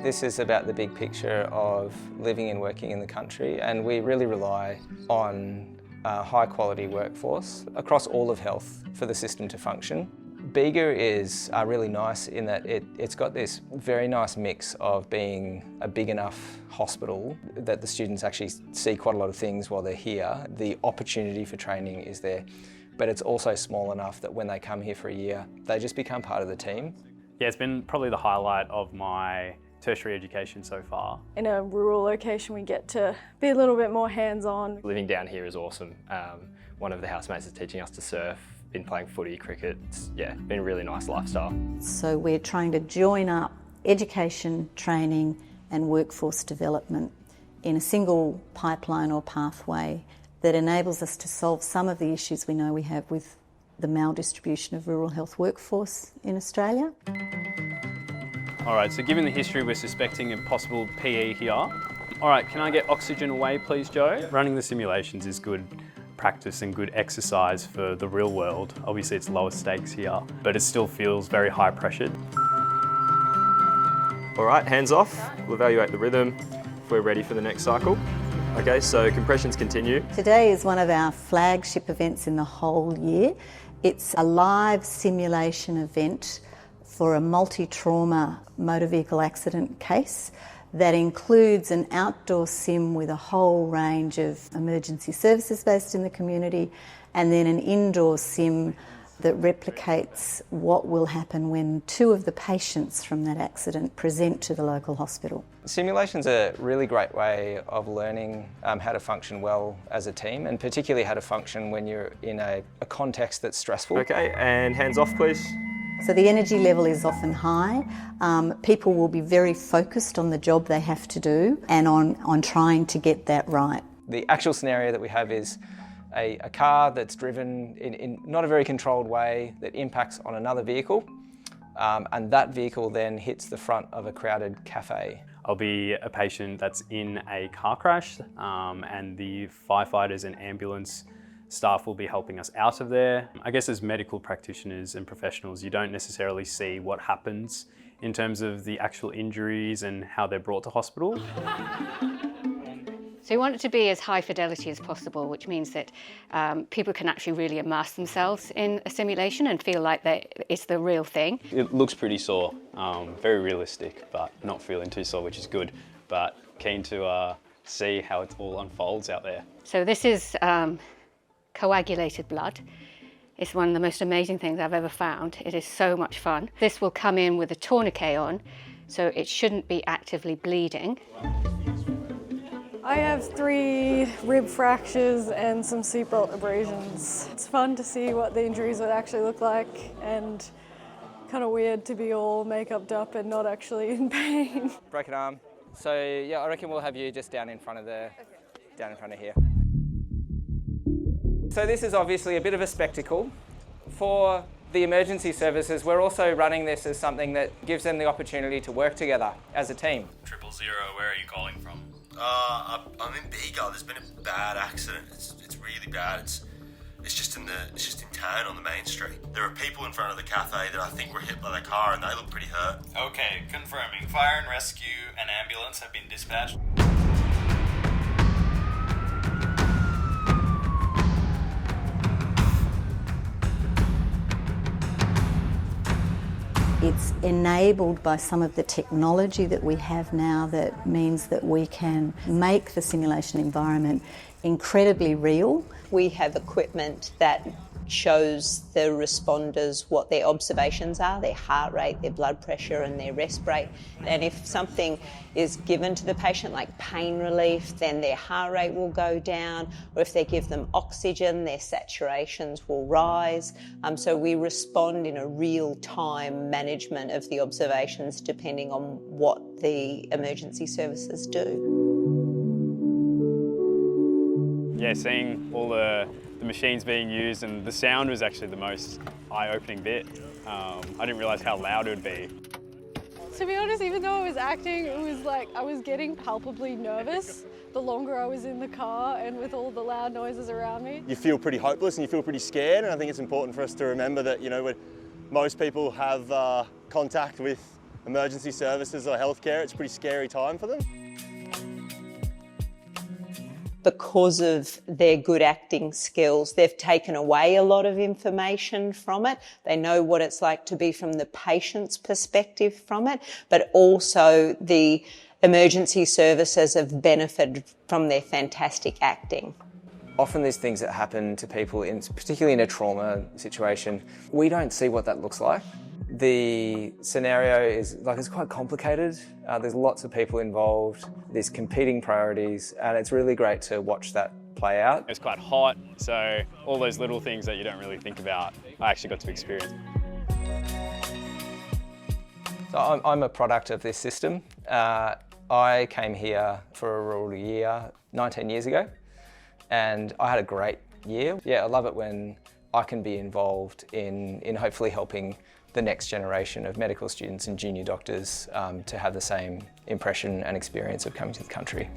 This is about the big picture of living and working in the country, and we really rely on a high quality workforce across all of health for the system to function. Bega is really nice in that it's got this very nice mix of being a big enough hospital that the students actually see quite a lot of things while they're here. The opportunity for training is there, but it's also small enough that when they come here for a year, they just become part of the team. Yeah, it's been probably the highlight of my tertiary education so far. In a rural location, we get to be a little bit more hands-on. Living down here is awesome. One of the housemates is teaching us to surf, been playing footy, cricket. It's, been a really nice lifestyle. So we're trying to join up education, training and workforce development in a single pipeline or pathway that enables us to solve some of the issues we know we have with the maldistribution of rural health workforce in Australia. All right, so given the history, we're suspecting a possible PE here. All right, can I get oxygen away, please, Joe? Running the simulations is good practice and good exercise for the real world. Obviously, it's lower stakes here, but it still feels very high pressured. All right, hands off. We'll evaluate the rhythm if we're ready for the next cycle. Okay, so compressions continue. Today is one of our flagship events in the whole year. It's a live simulation event for a multi-trauma motor vehicle accident case that includes an outdoor sim with a whole range of emergency services based in the community, and then an indoor sim that replicates what will happen when two of the patients from that accident present to the local hospital. Simulation's a really great way of learning how to function well as a team, and particularly how to function when you're in a context that's stressful. Okay, and hands off, please. So the energy level is often high. People will be very focused on the job they have to do and on trying to get that right. The actual scenario that we have is a car that's driven in not a very controlled way that impacts on another vehicle, and that vehicle then hits the front of a crowded cafe. I'll be a patient that's in a car crash, and the firefighters and ambulance staff will be helping us out of there. I guess as medical practitioners and professionals, you don't necessarily see what happens in terms of the actual injuries and how they're brought to hospital. So we want it to be as high fidelity as possible, which means that people can actually really immerse themselves in a simulation and feel like it's the real thing. It looks pretty sore, very realistic, but not feeling too sore, which is good, but keen to see how it all unfolds out there. So this is coagulated blood. It's one of the most amazing things I've ever found. It is so much fun. This will come in with a tourniquet on, so it shouldn't be actively bleeding. I have 3 rib fractures and some seatbelt abrasions. It's fun to see what the injuries would actually look like, and kind of weird to be all make-upped up and not actually in pain. Broken arm. So yeah, I reckon we'll have you just down in front of here. So this is obviously a bit of a spectacle. For the emergency services, we're also running this as something that gives them the opportunity to work together as a team. 000, where are you calling from? I'm in Bega. There's been a bad accident. It's really bad. It's just in town on the main street. There are people in front of the cafe that I think were hit by the car, and they look pretty hurt. Okay, confirming. Fire and rescue and ambulance have been dispatched. It's enabled by some of the technology that we have now that means that we can make the simulation environment incredibly real. We have equipment that shows the responders what their observations are, their heart rate, their blood pressure and their rest rate. And if something is given to the patient like pain relief, then their heart rate will go down, or if they give them oxygen, their saturations will rise. So we respond in a real-time management of the observations depending on what the emergency services do. Yeah, seeing all the machines being used, and the sound was actually the most eye-opening bit. I didn't realise how loud it would be. To be honest, even though I was acting, it was like I was getting palpably nervous the longer I was in the car and with all the loud noises around me. You feel pretty hopeless and you feel pretty scared, and I think it's important for us to remember that, most people have contact with emergency services or healthcare, it's a pretty scary time for them. Because of their good acting skills, they've taken away a lot of information from it. They know what it's like to be from the patient's perspective from it, but also the emergency services have benefited from their fantastic acting. Often there's things that happen to people, particularly in a trauma situation, we don't see what that looks like. The scenario is it's quite complicated. There's lots of people involved, there's competing priorities, and it's really great to watch that play out. It's quite hot, so all those little things that you don't really think about, I actually got to experience. So I'm a product of this system. I came here for a rural year 19 years ago, and I had a great year. Yeah, I love it when I can be involved in hopefully helping the next generation of medical students and junior doctors to have the same impression and experience of coming to the country.